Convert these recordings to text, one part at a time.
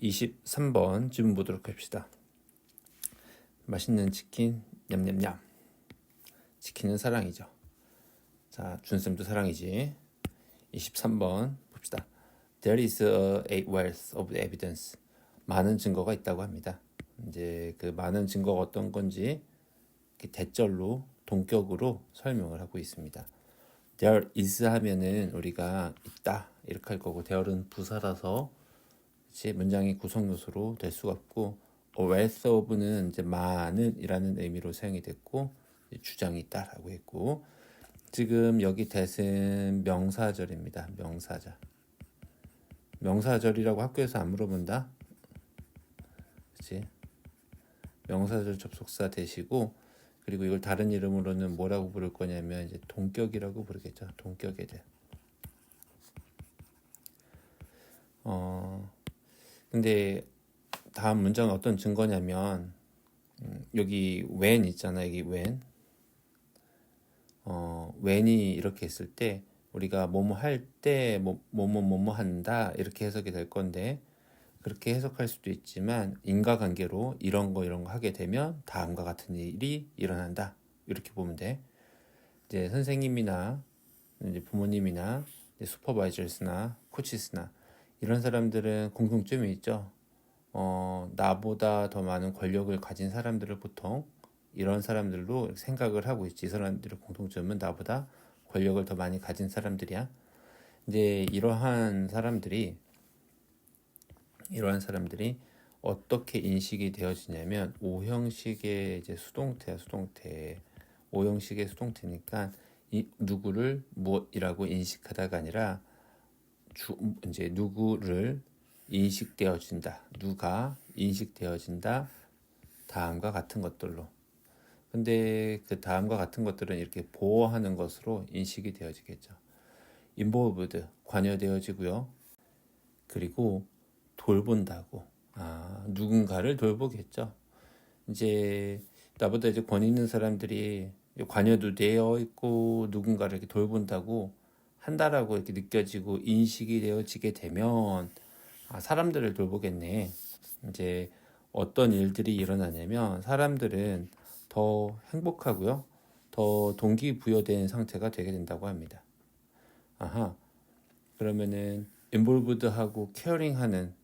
23번 질문 보도록 합시다. 맛있는 치킨 냠냠냠. 치킨은 사랑이죠. 자, 준쌤도 사랑이지. 23번 봅시다. There is a wealth of evidence. 많은 증거가 있다고 합니다. 이제 그 많은 증거가 어떤 건지 대절로 동격으로 설명을 하고 있습니다. There is 하면은 우리가 있다 이렇게 할 거고, there는 부사라서 문장의 구성 요소로 될 수가 없고, wealth of는 이제 많은이라는 의미로 사용이 됐고, 주장이 있다라고 했고, 지금 여기 that은 명사절입니다. 명사절. 명사절이라고 학교에서 안 물어본다. 그렇지? 명사절 접속사 that이고, 그리고 이걸 다른 이름으로는 뭐라고 부를 거냐면 이제 동격이라고 부르겠죠. 동격에 대해. 근데 다음 문장은 어떤 증거냐면, 여기 when 있잖아. 여기 when. when이 이렇게 했을 때 우리가 뭐뭐 할 때 뭐뭐 한다 이렇게 해석이 될 건데, 그렇게 해석할 수도 있지만 인과관계로 이런 거 하게 되면 다음과 같은 일이 일어난다 이렇게 보면 돼. 이제 선생님이나 이제 부모님이나 이제 슈퍼바이저스나 코치스나 이런 사람들은 공통점이 있죠. 나보다 더 많은 권력을 가진 사람들을 보통 이런 사람들로 생각을 하고 있지. 이 사람들의 공통점은 나보다 권력을 더 많이 가진 사람들이야. 이제 이러한 사람들이 어떻게 인식이 되어지냐면, 오형식의 이제 수동태야. 수동태. 오형식의 수동태니까 이 누구를 무엇이라고 인식하다가 아니라 이제 누구를 인식되어진다. 누가 인식되어진다. 다음과 같은 것들로. 근데 그 다음과 같은 것들은 이렇게 보호하는 것으로 인식이 되어지겠죠. involved, 관여되어지고요. 그리고 돌본다고. 누군가를 돌보겠죠. 이제 나보다 이제 권위 있는 사람들이 관여도 되어 있고 누군가를 이렇게 돌본다고 한다라고 이렇게 느껴지고 인식이 되어지게 되면 사람들을 돌보겠네. 이제 어떤 일들이 일어나냐면, 사람들은 더 행복하고요, 더 동기부여된 상태가 되게 된다고 합니다. 그러면은 involved하고 caring하는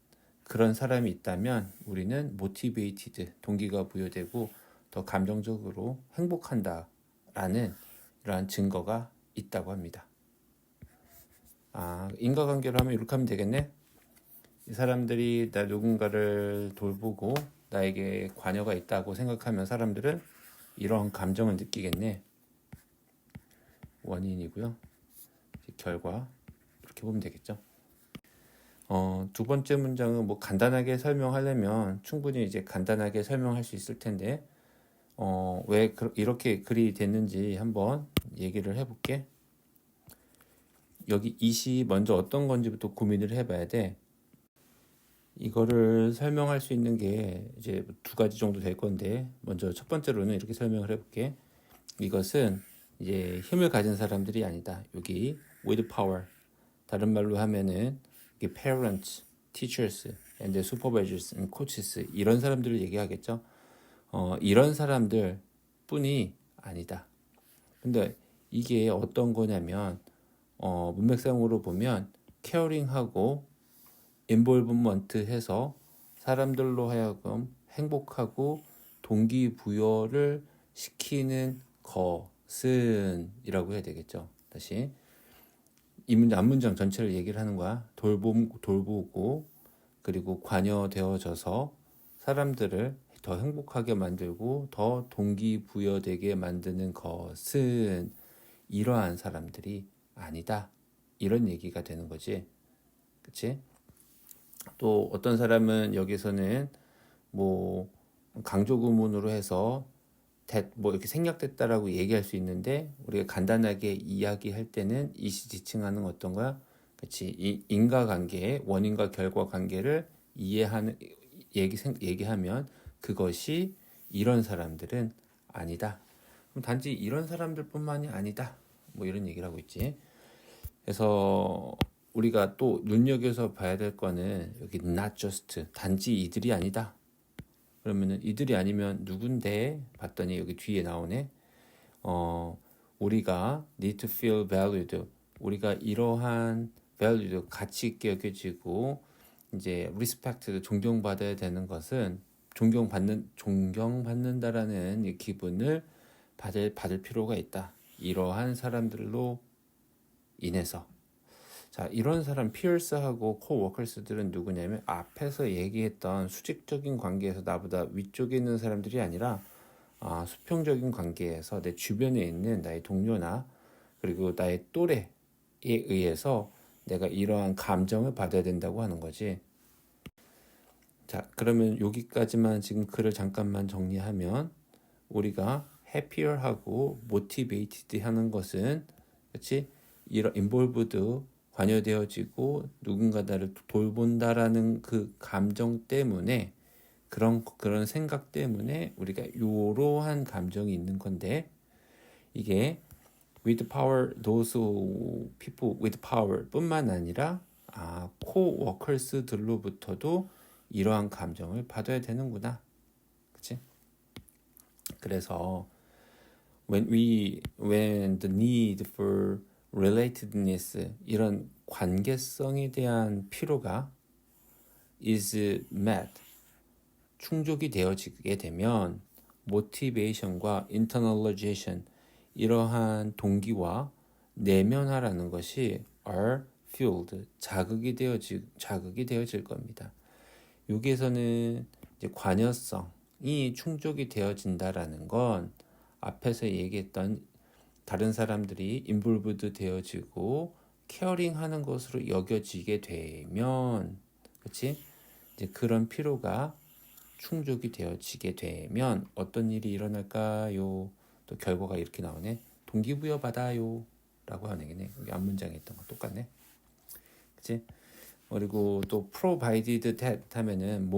그런 사람이 있다면 우리는 motivated, 동기가 부여되고 더 감정적으로 행복한다라는 이러한 증거가 있다고 합니다. 인과관계로 하면 이렇게 하면 되겠네. 이 사람들이 누군가를 돌보고 나에게 관여가 있다고 생각하면 사람들은 이런 감정을 느끼겠네. 원인이고요. 결과. 이렇게 보면 되겠죠. 두 번째 문장은 뭐 간단하게 설명하려면 충분히 이제 간단하게 설명할 수 있을 텐데, 왜 이렇게 글이 됐는지 한번 얘기를 해볼게. 여기 이시 먼저 어떤 건지부터 고민을 해봐야 돼. 이거를 설명할 수 있는 게 이제 두 가지 정도 될 건데, 먼저 첫 번째로는 이렇게 설명을 해볼게. 이것은 이제 힘을 가진 사람들이 아니다. 여기 with power, 다른 말로 하면은 parents, teachers, and supervisors and coaches, 이런 사람들을 얘기하겠죠. 이런 사람들 뿐이 아니다. 근데 이게 어떤 거냐면, 문맥상으로 보면 caring하고 involvement 해서 사람들로 하여금 행복하고 동기부여를 시키는 것은 이라고 해야 되겠죠. 다시 이 문장, 앞문장 전체를 얘기를 하는 거야. 돌보고 그리고 관여되어져서 사람들을 더 행복하게 만들고 더 동기부여되게 만드는 것은 이러한 사람들이 아니다. 이런 얘기가 되는 거지. 그치? 또 어떤 사람은 여기서는 뭐 강조구문으로 해서 뭐 이렇게 생략됐다라고 얘기할 수 있는데, 우리가 간단하게 이야기할 때는 이시 지칭하는 어떤 거야? 그렇지. 이 인과관계, 원인과 결과 관계를 이해하는 얘기하면 그것이 이런 사람들은 아니다. 그럼 단지 이런 사람들뿐만이 아니다. 뭐 이런 얘기를 하고 있지. 그래서 우리가 또 눈여겨서 봐야 될 거는 여기 not just 단지 이들이 아니다. 그러면은 이들이 아니면 누군데 봤더니 여기 뒤에 나오네. 우리가 need to feel valued. 우리가 이러한 valued 가치 있게 여겨지고 이제 respected 존경받아야 되는 것은 존경받는다라는 이 기분을 받을 필요가 있다. 이러한 사람들로 인해서 자 이런 사람 피어스하고 코워커스들은 누구냐면 앞에서 얘기했던 수직적인 관계에서 나보다 위쪽에 있는 사람들이 아니라 수평적인 관계에서 내 주변에 있는 나의 동료나 그리고 나의 또래에 의해서 내가 이러한 감정을 받아야 된다고 하는 거지. 자 그러면 여기까지만 지금 글을 잠깐만 정리하면 우리가 happier하고 motivated 하는 것은 그렇지 이런 involved 관여되어지고 누군가 나를 돌본다라는 그 감정 때문에 그런 생각 때문에 우리가 이러한 감정이 있는 건데 이게 with power, those people with power 뿐만 아니라 coworkers들로부터도 이러한 감정을 받아야 되는구나. 그치? 그래서 when the need for relatedness 이런 관계성에 대한 필요가 is met 충족이 되어지게 되면 motivation과 internalization 이러한 동기와 내면화라는 것이 are fueled 자극이 되어질 겁니다. 여기에서는 이제 관여성이 충족이 되어진다라는 건 앞에서 얘기했던 다른 사람들이 인볼브드 되어지고 케어링하는 것으로 여겨지게 되면, 그렇지? 이제 그런 필요가 충족이 되어지게 되면 어떤 일이 일어날까요? 또 결과가 이렇게 나오네. 동기부여 받아요. 라고 하는 게네. 여기 앞문장에 있던 거 똑같네. 그치? 그리고 또 provided that 하면은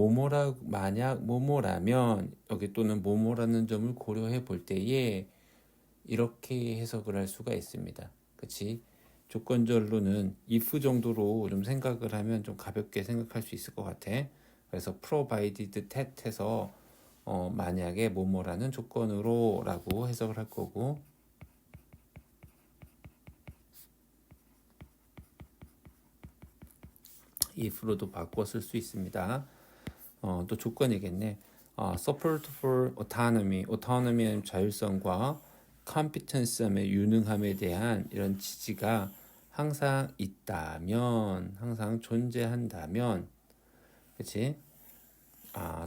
만약 뭐뭐라면 여기 또는 뭐뭐라는 점을 고려해 볼 때에 이렇게 해석을 할 수가 있습니다. 그치? 조건절로는 if 정도로 좀 생각을 하면 좀 가볍게 생각할 수 있을 것 같아. 그래서 provided that 해서 만약에 뭐뭐라는 조건으로 라고 해석을 할 거고 if로도 바꿔 쓸 수 있습니다. 또 조건이겠네. support for autonomy는 자율성과 competence의 유능함에 대한 이런 지지가 항상 있다면, 항상 존재한다면, 그치?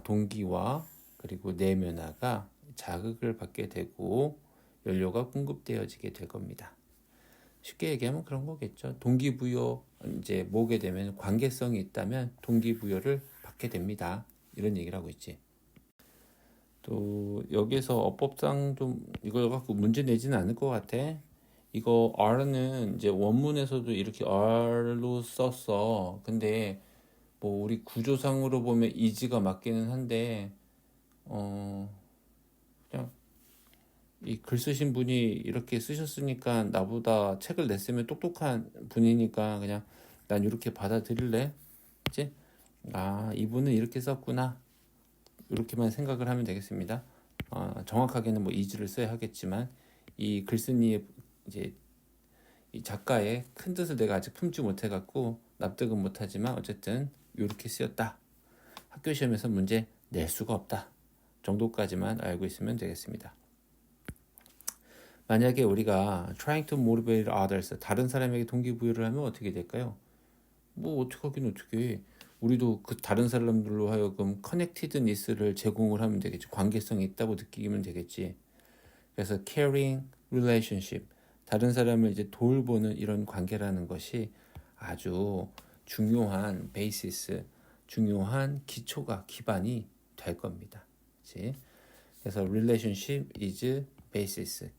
동기와 그리고 내면화가 자극을 받게 되고 연료가 공급되어지게 될 겁니다. 쉽게 얘기하면 그런 거겠죠. 동기부여 이제 모게 되면 관계성이 있다면 동기부여를 받게 됩니다. 이런 얘기를 하고 있지. 또 여기서 어법상 좀 이걸 갖고 문제 내지는 않을 것 같아. 이거 R는 이제 원문에서도 이렇게 R로 썼어. 근데 뭐 우리 구조상으로 보면 is가 맞기는 한데 그냥 이 글 쓰신 분이 이렇게 쓰셨으니까 나보다 책을 냈으면 똑똑한 분이니까 그냥 난 이렇게 받아들일래. 그치? 이분은 이렇게 썼구나. 이렇게만 생각을 하면 되겠습니다. 정확하게는 뭐 is를 써야 하겠지만 이 글쓴이의 이제 이 작가의 큰 뜻을 내가 아직 품지 못해갖고 납득은 못하지만 어쨌든 이렇게 쓰였다. 학교 시험에서 문제 낼 수가 없다. 정도까지만 알고 있으면 되겠습니다. 만약에 우리가 trying to motivate others 다른 사람에게 동기부여를 하면 어떻게 될까요? 뭐 어떻게 하긴 어떻게 우리도 그 다른 사람들로 하여금 connectedness를 제공을 하면 되겠지. 관계성이 있다고 느끼면 되겠지. 그래서 caring relationship 다른 사람을 이제 돌보는 이런 관계라는 것이 아주 중요한 베이시스, 중요한 기반이 될 겁니다. 그치? 그래서 relationship is basis.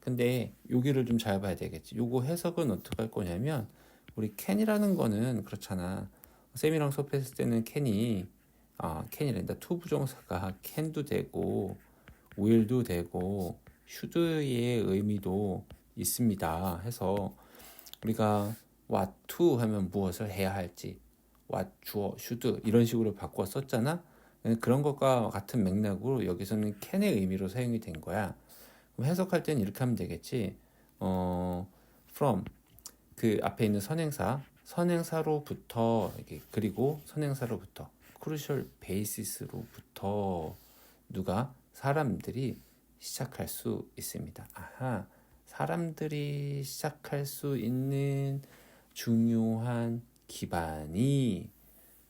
근데 여기를 좀 잘 봐야 되겠지. 요거 해석은 어떻게 할 거냐면 우리 can이라는 거는 그렇잖아. 쌤이랑 수업했을 때는 can이란다. to 부정사가 can도 되고 will도 되고 should의 의미도 있습니다. 해서 우리가 what to 하면 무엇을 해야 할지, what 주어 should 이런 식으로 바꿔 썼잖아. 그런 것과 같은 맥락으로 여기서는 can의 의미로 사용이 된 거야. 그럼 해석할 때는 이렇게 하면 되겠지. from 그 앞에 있는 선행사로부터 그리고 선행사로부터 crucial basis로부터 누가 사람들이 시작할 수 있습니다. 아하, 사람들이 시작할 수 있는 중요한 기반이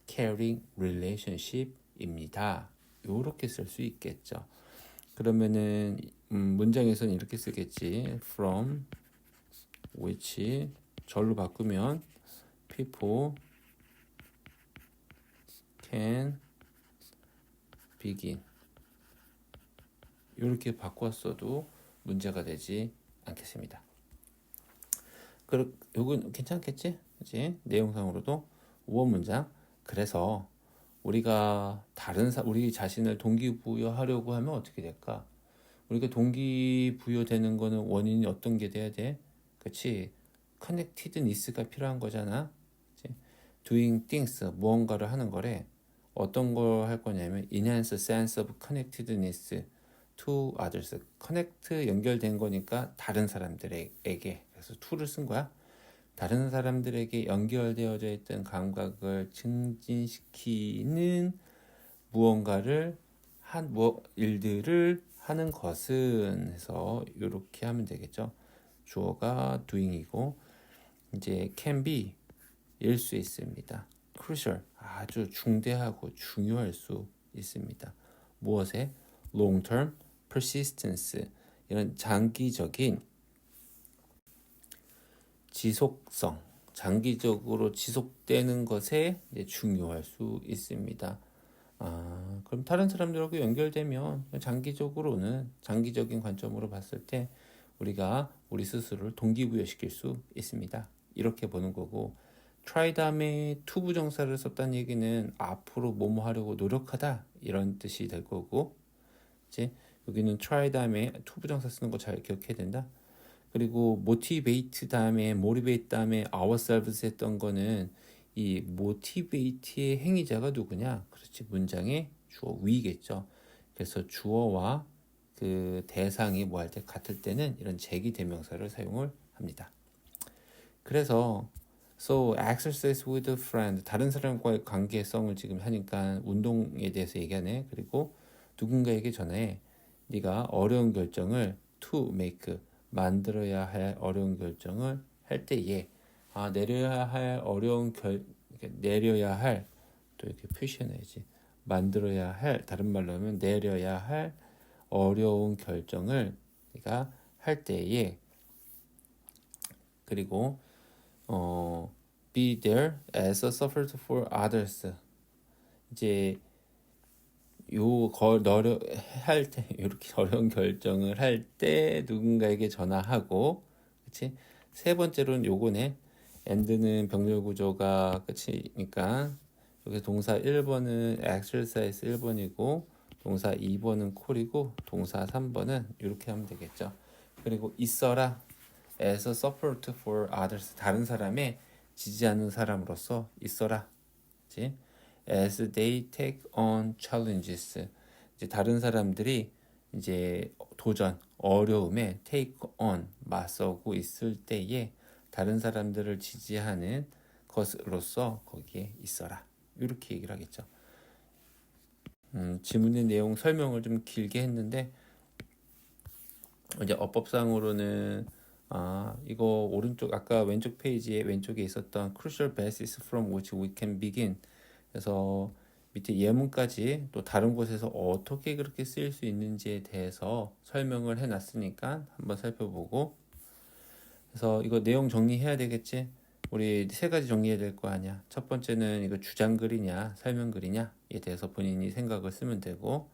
caring relationship입니다. 이렇게 쓸 수 있겠죠. 그러면은 문장에서는 이렇게 쓰겠지. from which 절로 바꾸면 people can begin 이렇게 바꿨어도 문제가 되지 않겠습니다. 요건 괜찮겠지? 그치? 내용상으로도 5번 문장. 그래서 우리가 우리 자신을 동기부여하려고 하면 어떻게 될까? 우리가 동기부여되는 거는 원인이 어떤 게 돼야 돼? 그치? 커넥티드니스가 필요한 거잖아. 그치? doing things, 무언가를 하는 거래. 어떤 걸 할 거냐면 enhance sense of connectedness to others. connect 연결된 거니까 다른 사람들에게. 그래서 to를 쓴 거야. 다른 사람들에게 연결되어져 있던 감각을 증진시키는 무언가를 일들을 하는 것은 해서 이렇게 하면 되겠죠. 주어가 doing이고 이제 can be 일 수 있습니다. crucial 아주 중대하고 중요할 수 있습니다. 무엇에? long term persistence 이런 장기적인 지속성, 장기적으로 지속되는 것에 중요할 수 있습니다. 그럼 다른 사람들하고 연결되면 장기적인 관점으로 봤을 때 우리가 우리 스스로를 동기부여시킬 수 있습니다. 이렇게 보는 거고 try 다음에 to 부정사를 썼다는 얘기는 앞으로 뭐뭐 하려고 노력하다 이런 뜻이 될 거고 이제 여기는 try 다음에 to 부정사 쓰는 거 잘 기억해야 된다. 그리고 motivate 다음에 motivate 다음에 ourselves 했던 거는 이 motivate의 행위자가 누구냐? 그렇지, 문장의 주어 위겠죠. 그래서 주어와 그 대상이 뭐 할 때 같을 때는 이런 제기 대명사를 사용을 합니다. 그래서 so exercise with a friend 다른 사람과의 관계성을 지금 하니까 운동에 대해서 얘기하네. 그리고 누군가에게 전해 네가 어려운 결정을 to make 만들어야 할 어려운 결정을 할 때에 내려야 할 또 이렇게 표시해놔야지. 만들어야 할 다른 말로 하면 내려야 할 어려운 결정을 네가 할 때에 그리고 be there as a support for others 이제 이렇게 어려운 결정을 할 때 누군가에게 전화하고, 그치? 세 번째로는 요거네. and는 병렬 구조가 끝이니까 여기 동사 1번은 exercise 1번이고 동사 2번은 call이고 동사 3번은 이렇게 하면 되겠죠. 그리고 있어라 as a support for others 다른 사람의 지지하는 사람으로서 있어라. 그치? as they take on challenges 이제 다른 사람들이 이제 도전 어려움에 take on 맞서고 있을 때에 다른 사람들을 지지하는 것으로서 거기에 있어라 이렇게 얘기를 하겠죠. 지문의 내용 설명을 좀 길게 했는데 이제 어법상으로는 이거 오른쪽 아까 왼쪽 페이지에 왼쪽에 있었던 crucial basis from which we can begin 그래서 밑에 예문까지 또 다른 곳에서 어떻게 그렇게 쓰일 수 있는지에 대해서 설명을 해놨으니까 한번 살펴보고 그래서 이거 내용 정리해야 되겠지? 우리 세 가지 정리해야 될 거 아니야. 첫 번째는 이거 주장글이냐 설명글이냐에 대해서 본인이 생각을 쓰면 되고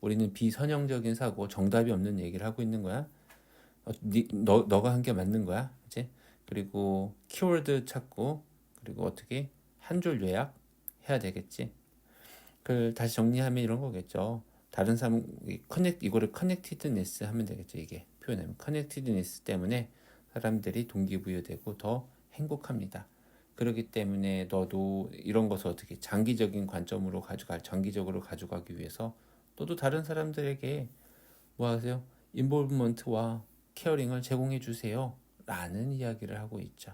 우리는 비선형적인 사고 정답이 없는 얘기를 하고 있는 거야. 너가 한 게 맞는 거야. 그치? 그리고 키워드 찾고 그리고 어떻게 한 줄 요약 해야 되겠지. 그걸 다시 정리하면 이런 거겠죠. 다른 사람 이거를 커넥티드니스 하면 되겠죠. 이게 표현하면 커넥티드니스 때문에 사람들이 동기부여되고 더 행복합니다. 그렇기 때문에 너도 이런 것을 어떻게 장기적인 관점으로 장기적으로 가져가기 위해서 너도 다른 사람들에게 뭐 하세요? 인볼브먼트와 케어링을 제공해 주세요. 라는 이야기를 하고 있죠.